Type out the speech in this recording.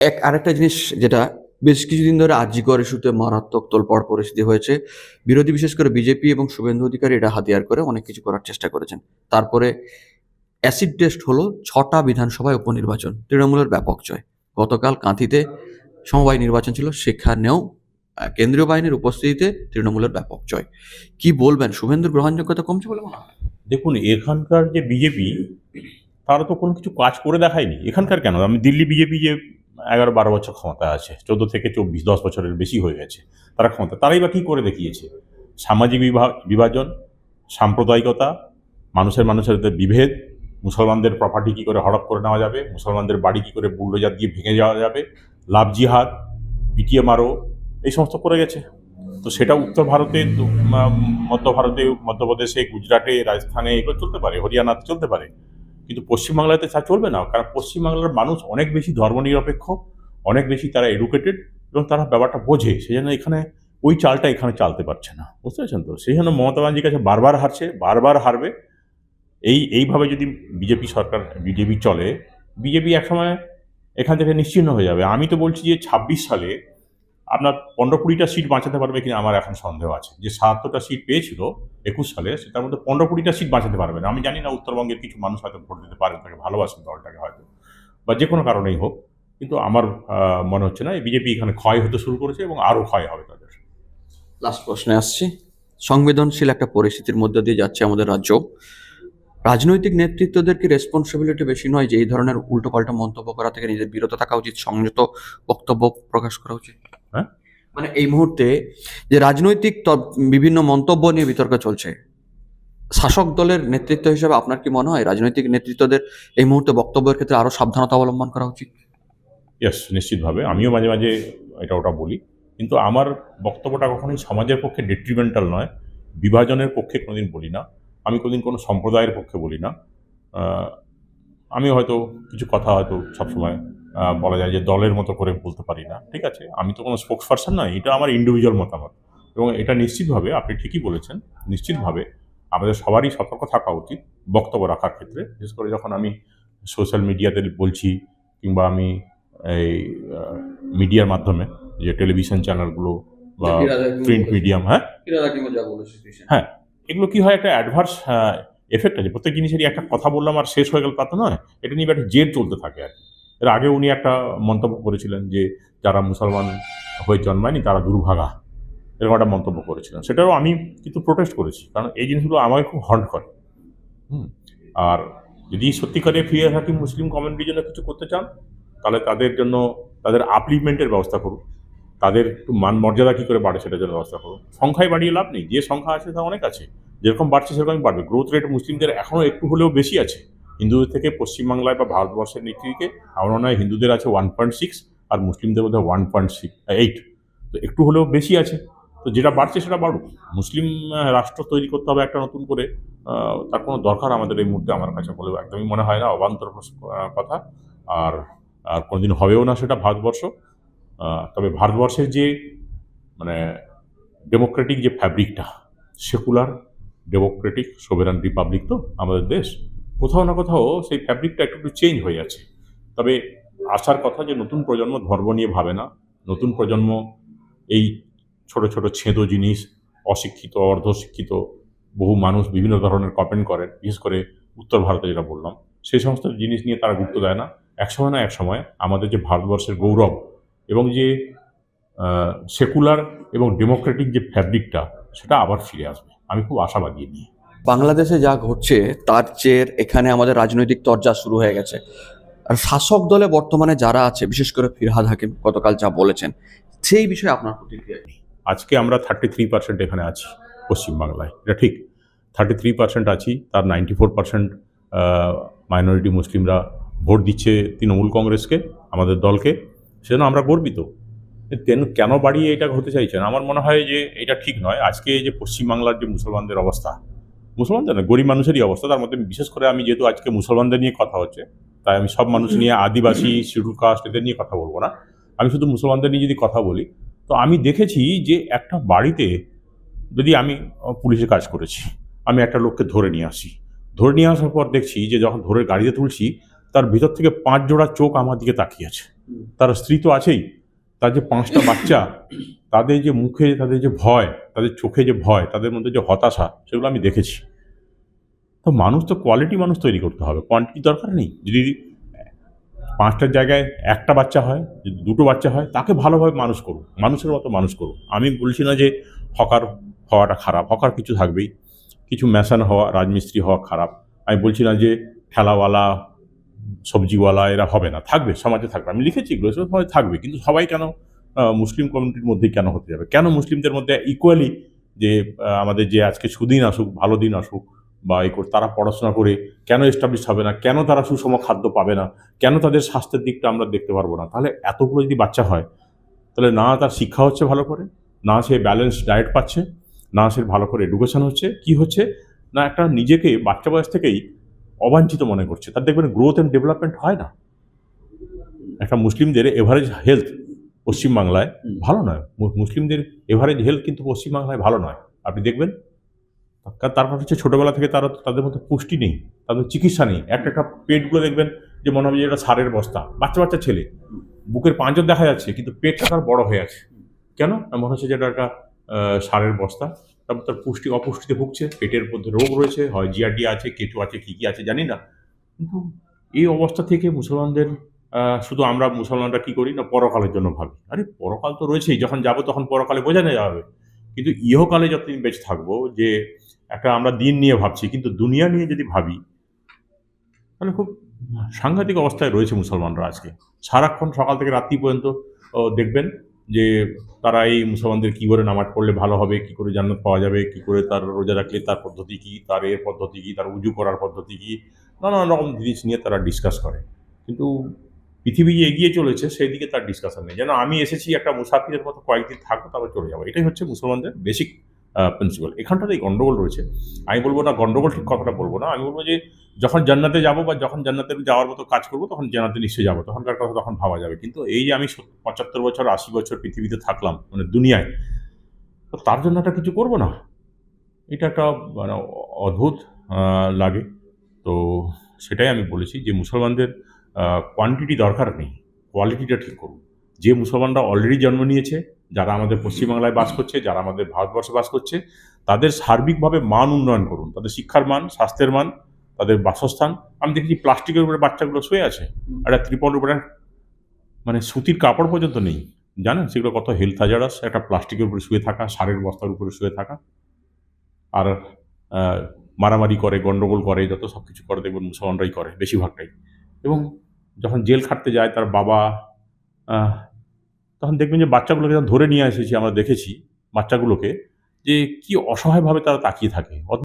আরেকটা জিনিস যেটা বেশ কিছুদিন ধরে আরজিকর ইস্যুতে মারাত্মক তোলপাড় পরিস্থিতি হয়েছে। বিরোধী বিশেষ করে বিজেপি এবং শুভেন্দু অধিকারী এটা হাতিয়ার করে অনেক কিছু করার চেষ্টা করেছেন। তারপরে অ্যাসিড টেস্ট হলো ৬টা বিধানসভায় উপনির্বাচন। তৃণমূলের ব্যাপক জয়। গতকাল কাঁথিতে সমবায় নির্বাচন ছিল, সেখানেও কেন্দ্রীয় বাহিনীর উপস্থিতিতে তৃণমূলের ব্যাপক জয়। কি বলবেন, শুভেন্দুর গ্রহণযোগ্যতা কমছে বলে মনে হয়? দেখুন, এখানকার যে বিজেপি, তারা তো কোনো কিছু কাজ করে দেখায়নি। এখানকার কেন, আমি দিল্লি বিজেপি যে ১১-১২ বছর ক্ষমতায় আছে, ১৪ থেকে ২৪, ১০ বছরের বেশি হয়ে গেছে তারা ক্ষমতা, তারাই বা কী করে দেখিয়েছে? সামাজিক বিভাজন, সাম্প্রদায়িকতা, মানুষের মানুষের বিভেদ, মুসলমানদের প্রপার্টি কী করে হড়প করে নেওয়া যাবে, মুসলমানদের বাড়ি কী করে বুলডোজার দিয়ে ভেঙে যাওয়া যাবে, লাভ জিহাদ, পিটিয়ে মারো, এই সমস্ত করে গেছে। তো সেটা উত্তর ভারতে, মধ্য ভারতে, মধ্যপ্রদেশে, গুজরাটে, রাজস্থানে এগুলো চলতে পারে, হরিয়ানাতে চলতে পারে, কিন্তু পশ্চিমবাংলাতে তা চলবে না। কারণ পশ্চিমবাংলার মানুষ অনেক বেশি ধর্মনিরপেক্ষ, অনেক বেশি তারা এডুকেটেড, এবং তারা ব্যাপারটা বোঝে। সেই জন্য এখানে ওই চালটা এখানে চালতে পারছে না, বুঝতে পেরেছেন তো? সেই জন্য মমতা ব্যানার্জির কাছে বারবার হারছে, বারবার হারবে। এইভাবে যদি বিজেপি সরকার, বিজেপি চলে, বিজেপি একসময় এখান থেকে নিশ্চিহ্ন হয়ে যাবে। আমি তো বলছি যে ২৬ সালে আপনার ১৫-২০টা সিট বাঁচাতে পারবে কিনা আমার এখন সন্দেহ আছে। যে ৭৭টা সিট পেয়েছিল ২১ সালে, সেটার মধ্যে ১৫-২০টা সিট বাঁচাতে পারবে না। আমি জানি না, উত্তরবঙ্গের কিছু মানুষ হয়তো ভোট দিতে পারেন, তাকে ভালোবাসেন দলটাকে হয়তো, বা যে কোনো কারণেই হোক, কিন্তু আমার মনে হচ্ছে না। এই বিজেপি এখানে ক্ষয় হতে শুরু করেছে এবং আরও ক্ষয় হবে তাদের। লাস্ট প্রশ্নে আসছি। সংবেদনশীল একটা পরিস্থিতির মধ্যে দিয়ে যাচ্ছে আমাদের রাজ্য। রাজনৈতিক নেতৃত্বদের কি রেসপন্সিবিলিটি বেশি নয় যে এই ধরনের উল্টোপাল্টা মন্তব্য করা থেকে নিজের বিরত থাকা উচিত, সংযত বক্তব্য প্রকাশ করা উচিত? হ্যাঁ, মানে এই মুহূর্তে যে রাজনৈতিক বিভিন্ন মন্তব্য নিয়ে বিতর্ক চলছে, শাসক দলের নেতৃত্ব হিসেবে আপনার কি মনে হয় রাজনৈতিক নেতৃত্বদের এই মুহূর্তে বক্তব্যের ক্ষেত্রে আরো সাবধানতা অবলম্বন করা উচিত? ইয়েস, নিশ্চিতভাবে। আমিও মাঝে মাঝে এটা ওটা বলি, কিন্তু আমার বক্তব্যটা কখনোই সমাজের পক্ষে ডেট্রিমেন্টাল নয়, বিভাজনের পক্ষে কোনোদিন বলি না। আমি কোনোদিন কোনো সম্প্রদায়ের পক্ষে বলি না। আমি হয়তো কিছু কথা হয়তো সবসময় বলা যায় যে দলের মতো করে বলতে পারি না, ঠিক আছে? আমি তো কোনো স্পোক্স পারসন নয়, এটা আমার ইন্ডিভিজুয়াল মতামত। এবং এটা নিশ্চিতভাবে আপনি ঠিকই বলেছেন, নিশ্চিতভাবে আমাদের সবারই সতর্ক থাকা উচিত বক্তব্য রাখার ক্ষেত্রে। বিশেষ করে যখন আমি সোশ্যাল মিডিয়াতে বলছি, কিংবা আমি এই মিডিয়ার মাধ্যমে, যে টেলিভিশন চ্যানেলগুলো বা প্রিন্ট মিডিয়াম, হ্যাঁ হ্যাঁ, এগুলো কি হয়, একটা অ্যাডভার্স এফেক্ট আছে। প্রত্যেক জিনিসেরই একটা কথা বললাম আর শেষ হয়ে গেল তা তো নয়, এটা নিয়ে একটা জেদ চলতে থাকে আর কি। এর আগে উনি একটা মন্তব্য করেছিলেন যে যারা মুসলমান হয়ে জন্মায়নি তারা দুর্ভাগা, এরকম একটা মন্তব্য করেছিলেন। সেটাও আমি কিন্তু প্রোটেস্ট করেছি, কারণ এই জিনিসগুলো আমাকে খুব হন্ট করে। আর যদি সত্যিকারে ফিরে থাকি মুসলিম কমিউনিটির জন্য কিছু করতে চান, তাহলে তাদের জন্য, তাদের আপলিভমেন্টের ব্যবস্থা করুন, তাদের একটু মান মর্যাদা কী করে বাড়ে সেটার জন্য ব্যবস্থা করুন। সংখ্যায় বাড়িয়ে লাভ নেই, যে সংখ্যা আছে তা অনেক আছে, যেরকম বাড়ছে সেরকমই বাড়বে। গ্রোথ রেট মুসলিমদের এখনও একটু হলেও বেশি আছে হিন্দুদের থেকে। পশ্চিমবাংলায় বা ভারতবর্ষের নীতিকে আমার মনে হয় হিন্দুদের আছে 1.6, আর মুসলিমদের বোধহয় 1.8, তো একটু হলেও বেশি আছে। তো যেটা বাড়ছে সেটা বাড়ুক। মুসলিম রাষ্ট্র তৈরি করতে হবে একটা নতুন করে, তার কোনো দরকার আমাদের এই মুহূর্তে আমার কাছে বলে একদমই মনে হয় না, অবান্তর কথা। আর আর কোনোদিন হবেও না সেটা ভারতবর্ষ। তবে ভারতবর্ষের যে মানে ডেমোক্রেটিক যে ফ্যাব্রিকটা, সেকুলার ডেমোক্রেটিক সোভেরান রিপাবলিক তো আমাদের দেশ, কোথাও না কোথাও সেই ফ্যাব্রিকটা একটু একটু চেঞ্জ হয়ে যাচ্ছে। তবে আসার কথা যে নতুন প্রজন্ম ধর্ম নিয়ে ভাবে না, নতুন প্রজন্ম এই ছোট ছোট ছেঁদো জিনিস, অশিক্ষিত, অর্ধশিক্ষিত বহু মানুষ বিভিন্ন ধরনের কমেন্ট করেন, বিশেষ করে উত্তর ভারতে যেটা বললাম, সেই সমস্ত জিনিস নিয়ে তারা গুরুত্ব দেয় না। একসময় না একসময় আমাদের যে ভারতবর্ষের গৌরব এবং যে সেকুলার এবং ডেমোক্রেটিক যে ফ্যাব্রিকটা, সেটা আবার ফিরে আসবে, আমি খুব আশাবাদী নিয়ে। বাংলাদেশে যা ঘটছে তার চেয়ে এখানে আমাদের রাজনৈতিক তরজা শুরু হয়ে গেছে। আর শাসক দলে বর্তমানে যারা আছে, বিশেষ করে ফিরহাদ হাকিম গতকাল যা বলেছেন, সেই বিষয়ে আপনার প্রতিক্রিয়া কি? আজকে আমরা 33% এখানে আছি পশ্চিমবাংলায়, এটা ঠিক। 33% আছি, তার 94% মাইনরিটি মুসলিমরা ভোট দিচ্ছে তৃণমূল কংগ্রেসকে, আমাদের দলকে। সেজন্য আমরা গর্বিত। কেন বাড়িয়ে এটা হতে চাইছেন? আমার মনে হয় যে এটা ঠিক নয়। আজকে যে পশ্চিমবাংলার যে মুসলমানদের অবস্থা, মুসলমানদের না, গরিব মানুষেরই অবস্থা, তার মধ্যে বিশেষ করে আমি যেহেতু আজকে মুসলমানদের নিয়ে কথা হচ্ছে, তাই আমি সব মানুষ নিয়ে, আদিবাসী, শিডিউল কাস্ট এদের নিয়ে কথা বলবো না, আমি শুধু মুসলমানদের নিয়ে যদি কথা বলি, তো আমি দেখেছি যে একটা বাড়িতে যদি আমি পুলিশের কাজ করেছি, আমি একটা লোককে ধরে নিয়ে আসি, ধরে নিয়ে আসার পর দেখছি যে যখন ধরে গাড়িতে তুলছি, তার ভিতর থেকে 5 জোড়া চোখ আমার দিকে তাকিয়ে আছে। তার স্ত্রী তো আছেই, তার যে 5টা বাচ্চা, তাদের যে মুখে তাদের যে ভয়, তাদের চোখে যে ভয়, তাদের মধ্যে যে হতাশা, সেগুলো আমি দেখেছি। তো মানুষ তো কোয়ালিটি মানুষ তৈরি করতে হবে, কোয়ান্টিটি দরকার নেই। যদি 5টার জায়গায় 1টা বাচ্চা হয়, যদি 2টো বাচ্চা হয়, তাকে ভালোভাবে মানুষ করুন, মানুষের মতো মানুষ করুন। আমি বলছি না যে হকার হওয়াটা খারাপ, হকার কিছু থাকবেই, কিছু মেশান হওয়া, রাজমিস্ত্রি হওয়া খারাপ। আমি বলছি না যে ঠেলাওয়ালা, সবজিওয়ালা এরা হবে না, থাকবে, সমাজে থাকবে। আমি লিখেছি এগুলো, সব সবাই থাকবে, কিন্তু সবাই কেন মুসলিম কমিউনিটির মধ্যেই কেন হতে যাবে? কেন মুসলিমদের মধ্যে ইকুয়ালি যে আমাদের যে আজকে সুদিন আসুক, ভালো দিন আসুক, বা তারা পড়াশোনা করে কেন এস্টাবলিশ হবে না? কেন তারা সুষম খাদ্য পাবে না? কেন তাদের স্বাস্থ্যের দিকটা আমরা দেখতে পারবো না? তাহলে এতগুলো যদি বাচ্চা হয়, তাহলে না তার শিক্ষা হচ্ছে ভালো করে, না সে ব্যালেন্স ডায়েট পাচ্ছে, না সে ভালো করে এডুকেশন হচ্ছে, কি হচ্ছে না একটা নিজেকে বাচ্চা বয়স থেকেই অবাঞ্ছিত মনে করছে। তার দেখবেন গ্রোথ অ্যান্ড ডেভেলপমেন্ট হয় না। একটা মুসলিমদের এভারেজ হেলথ পশ্চিমবাংলায় ভালো নয়। মুসলিমদের এভারেজ হেলথ কিন্তু পশ্চিমবাংলায় ভালো নয়। আপনি দেখবেন, তারপর হচ্ছে ছোটবেলা থেকে তাদের মধ্যে পুষ্টি নেই, তাদের চিকিৎসা নেই। একটা পেটগুলো দেখবেন যে মনে হবে যে এটা সারের বস্তা, বাচ্চা বাচ্চা ছেলে, বুকের পাঁজর দেখা যাচ্ছে কিন্তু পেটটা তার বড় হয়ে আছে। কেন? মনে হচ্ছে যে এটা একটা সারের বস্তা। তারপর তার অপুষ্টিতে ভুগছে, পেটের মধ্যে রোগ রয়েছে, হয় জিআরডি আছে, কেঁচু আছে, কী কী আছে জানি না। কিন্তু এই অবস্থা থেকে মুসলমানদের শুধু আমরা মুসলমানরা কী করি না, পরকালের জন্য ভাবি। আরে পরকাল তো রয়েছেই, যখন যাবো তখন পরকালে বোঝা যাবে। কিন্তু ইহকালে যতদিন বেঁচে থাকবো, যে একটা আমরা দিন নিয়ে ভাবছি, কিন্তু দুনিয়া নিয়ে যদি ভাবি, তাহলে খুব সাংঘাতিক অবস্থায় রয়েছে মুসলমানরা আজকে। সারাক্ষণ সকাল থেকে রাত্রি পর্যন্ত দেখবেন যে তারা এই মুসলমানদের কী করে নামাজ পড়লে ভালো হবে, কী করে জান্নাত পাওয়া যাবে, কী করে তার রোজা রাখলে তার পদ্ধতি কী, তার এর পদ্ধতি কী, তার উজু করার পদ্ধতি কী, নানান রকম জিনিস নিয়ে তারা ডিসকাস করে। কিন্তু পৃথিবী যে এগিয়ে চলেছে সেই দিকে তার ডিসকাশন নেই। যেন আমি এসেছি একটা মুসাফিরের মতো, কয়েকদিন থাকবো তারপর চলে যাবো। এটাই হচ্ছে মুসলমানদের বেসিক প্রিন্সিপাল। এখানটাতেই গণ্ডগোল রয়েছে। আমি বলবো না গণ্ডগোল, ঠিক কথাটা বলবো না। আমি বলবো যে যখন জান্নাতে যাবো বা যখন জান্নাতে যাওয়ার মতো কাজ করবো, তখন জান্নাতে নিশ্চয়ই যাবো, তখনকার কথা তখন ভাবা যাবে। কিন্তু এই যে আমি 75 বছর 80 বছর পৃথিবীতে থাকলাম, মানে দুনিয়ায়, তো তার জন্য একটা কিছু করবো না? এটা একটা মানে অদ্ভুত লাগে। তো সেটাই আমি বলেছি যে মুসলমানদের কোয়ান্টিটি দরকার নেই, কোয়ালিটিটা ঠিক করুন। যে মুসলমানরা অলরেডি জন্ম নিয়েছে, যারা আমাদের পশ্চিমবাংলায় বাস করছে, যারা আমাদের ভারতবর্ষে বাস করছে, তাদের সার্বিকভাবে মান উন্নয়ন করুন। তাদের শিক্ষার মান, স্বাস্থ্যের মান, তাদের বাসস্থান। আমি দেখেছি প্লাস্টিকের উপরে বাচ্চাগুলো শুয়ে আছে, একটা ত্রিপলের উপরে মানে সুতির কাপড় পর্যন্ত নেই। জানেন সেগুলো কত হেলথ হ্যাজার্ডাস? একটা প্লাস্টিকের উপরে শুয়ে থাকা, সারের বস্তার উপরে শুয়ে থাকা, আর মারামারি করে, গন্ডগোল করে, যত সব কিছু করে দেখবেন মুসলমানরাই করে বেশিরভাগটাই। এবং যখন জেল খাটতে যায় তার বাবা, আহ, তখন দেখবেন যে বাচ্চাগুলোকে যখন ধরে নিয়ে এসেছি, আমরা দেখেছি বাচ্চাগুলোকে যে কি অসহায়ভাবে তারা তাকিয়ে থাকে।